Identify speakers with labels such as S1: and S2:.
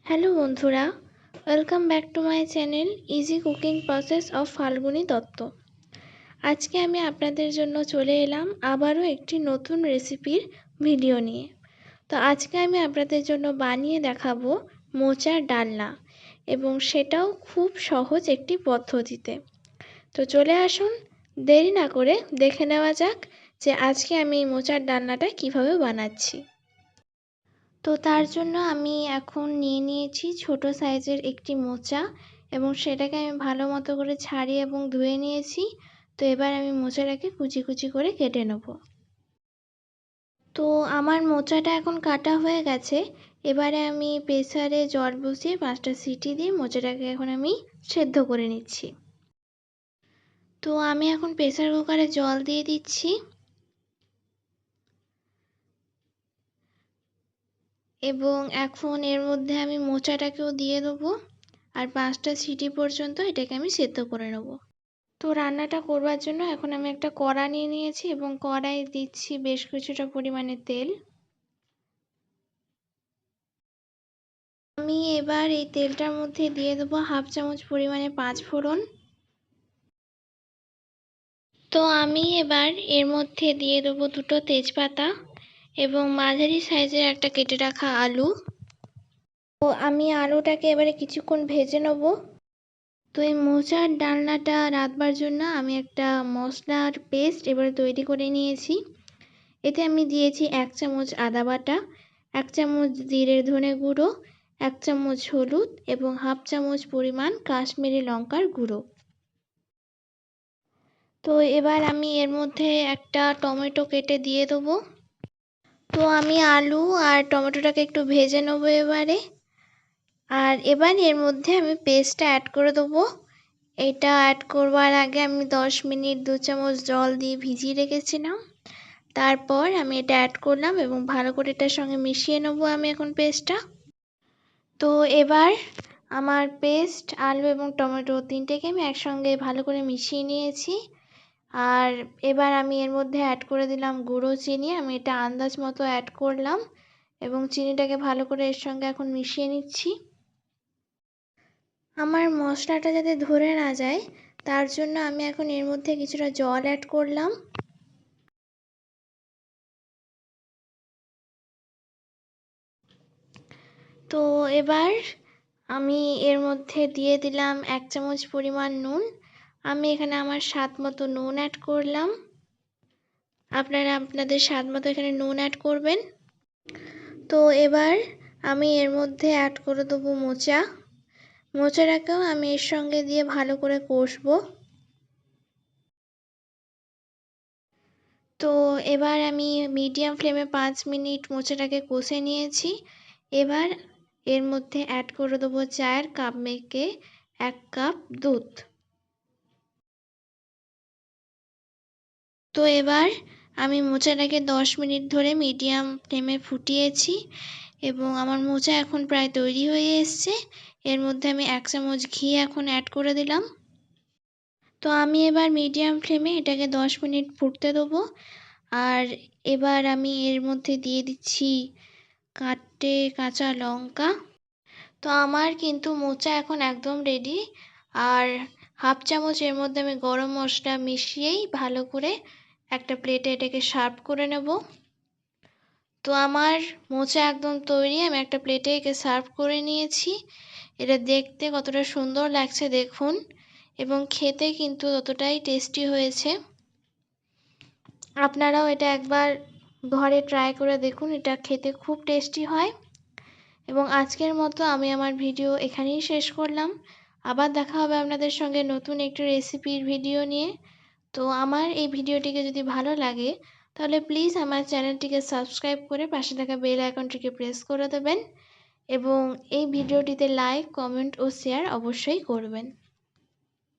S1: Hello বন্ধুরা, welcome back to my channel easy cooking process of Falguni Dutta. আজকে আমি আপনাদের জন্য চলে এলাম আবারও একটি নতুন রেসিপির ভিডিও নিয়ে। তো আজকে আমি আপনাদের জন্য বানিয়ে দেখাবো মোচার ডালনা, এবং সেটাও খুব সহজ একটি পদ্ধতিতে। তো চলে আসুন, দেরি না করে দেখে নেওয়া যাক যে আজকে আমি এই মোচার ডালনাটা কিভাবে বানাচ্ছি। তো তার জন্য আমি এখন নিয়ে নিয়েছি ছোট সাইজের একটি মোচা, এবং সেটাকে আমি ভালো মতো করে ছাড়িয়ে এবং ধুয়ে নিয়েছি। তো এবার আমি মোচাটাকে কুচি কুচি করে কেটে নেব। তো আমার মোচাটা এখন কাটা হয়ে গেছে। এবারে আমি প্রেসারে জল বসিয়ে 5টা সিটি দিয়ে মোচাটাকে এখন আমি সেদ্ধ করে নিচ্ছি। তো আমি এখন প্রেসার কুকারে জল দিয়ে দিচ্ছি, এবং এখন এর মধ্যে আমি মোচাটাকেও দিয়ে দেবো, আর 5টা সিটি পর্যন্ত এটাকে আমি সেদ্ধ করে নেব। তো রান্নাটা করবার জন্য এখন আমি একটা কড়া নিয়ে নিয়েছি, এবং কড়াই দিচ্ছি বেশ কিছুটা পরিমাণে তেল। আমি এবার এই তেলটার মধ্যে দিয়ে দেবো 1/2 চামচ পরিমাণে 5 ফোড়ন। তো আমি এবার এর মধ্যে দিয়ে দেবো 2টো তেজপাতা এবং মাঝারি সাইজের একটা কেটে রাখা আলু। তো আমি আলুটাকে এবারে কিছুক্ষণ ভেজে নেব। তো এই মোচার ডালনাটা রাঁধবার জন্য আমি একটা মশলার পেস্ট এবারে তৈরি করে নিয়েছি। এতে আমি দিয়েছি 1 চামচ আদা বাটা, 1 চামচ জিরে ধনে গুঁড়ো, 1 চামচ হলুদ এবং 1/2 চামচ পরিমাণ কাশ্মীরি লঙ্কার গুঁড়ো। তো এবার আমি এর মধ্যে একটা টমেটো কেটে দিয়ে দেবো। তো আমি আলু আর টমেটোটাকে একটু ভেজে নেবো এবারে। আর এবার এর মধ্যে আমি পেস্টটা অ্যাড করে দেবো। এটা অ্যাড করবার আগে আমি 10 মিনিট 2 চামচ জল দিয়ে ভিজিয়ে রেখেছিলাম। তারপর আমি এটা অ্যাড করলাম এবং ভালো করে এটার সঙ্গে মিশিয়ে নেবো আমি এখন পেস্টটা। তো এবার আমার পেস্ট, আলু এবং টমেটো তিনটেকে আমি একসঙ্গে ভালো করে মিশিয়ে নিয়েছি। আর এবার আমি এর মধ্যে অ্যাড করে দিলাম গুঁড়ো চিনি। আমি এটা আন্দাজ মতো অ্যাড করলাম, এবং চিনিটাকে ভালো করে এর সঙ্গে এখন মিশিয়ে নিচ্ছি। আমার মশলাটা যাতে ধরে না যায় তার জন্য আমি এখন এর মধ্যে কিছুটা জল অ্যাড করলাম। তো এবার আমি এর মধ্যে দিয়ে দিলাম 1 চামচ পরিমাণ নুন। আমি এখানে আমার স্বাদ মতো নুন অ্যাড করলাম। আপনারা আপনাদের স্বাদ মতো এখানে নুন অ্যাড করবেন। তো এবার আমি এর মধ্যে অ্যাড করে দেবো মোচা। মোচাটাকেও আমি এর সঙ্গে দিয়ে ভালো করে কষবো। তো এবার আমি মিডিয়াম ফ্লেমে 5 মিনিট মোচাটাকে কষে নিয়েছি। এবার এর মধ্যে অ্যাড করে দেবো চায়ের কাপ মেপে 1 কাপ দুধ। তো এবার আমি মোচাটাকে 10 মিনিট ধরে মিডিয়াম ফ্লেমে ফুটিয়েছি, এবং আমার মোচা এখন প্রায় তৈরি হয়ে এসছে। এর মধ্যে আমি 1 চামচ ঘি এখন অ্যাড করে দিলাম। তো আমি এবার মিডিয়াম ফ্লেমে এটাকে 10 মিনিট ফুটতে দেবো। আর এবার আমি এর মধ্যে দিয়ে দিচ্ছি কাঁচা লঙ্কা। তো আমার কিন্তু মোচা এখন একদম রেডি। আর 1/2 চামচ এর মধ্যে আমি গরম মশলা মিশিয়েই ভালো করে একটা প্লেটে এটাকে সার্ভ করে নেব। তো আমার মোচা একদম তৈরি। আমি একটা প্লেটে একে সার্ভ করে নিয়েছি। এটা দেখতে কতটা সুন্দর লাগছে দেখুন, এবং খেতে কিন্তু ততটাই টেস্টি হয়েছে। আপনারাও এটা একবার ঘরে ট্রাই করে দেখুন, এটা খেতে খুব টেস্টি হয়। এবং আজকের মতো আমি আমার ভিডিও এখানেই শেষ করলাম। আবার দেখা হবে আপনাদের সঙ্গে নতুন একটি রেসিপির ভিডিও নিয়ে। তো আমার এই ভিডিওটিকে যদি ভালো লাগে তাহলে প্লিজ আমার চ্যানেলটিকে সাবস্ক্রাইব করে পাশে থাকা বেল আইকনটিকে প্রেস করে দেবেন, এবং এই ভিডিওটিতে লাইক, কমেন্ট ও শেয়ার অবশ্যই করবেন।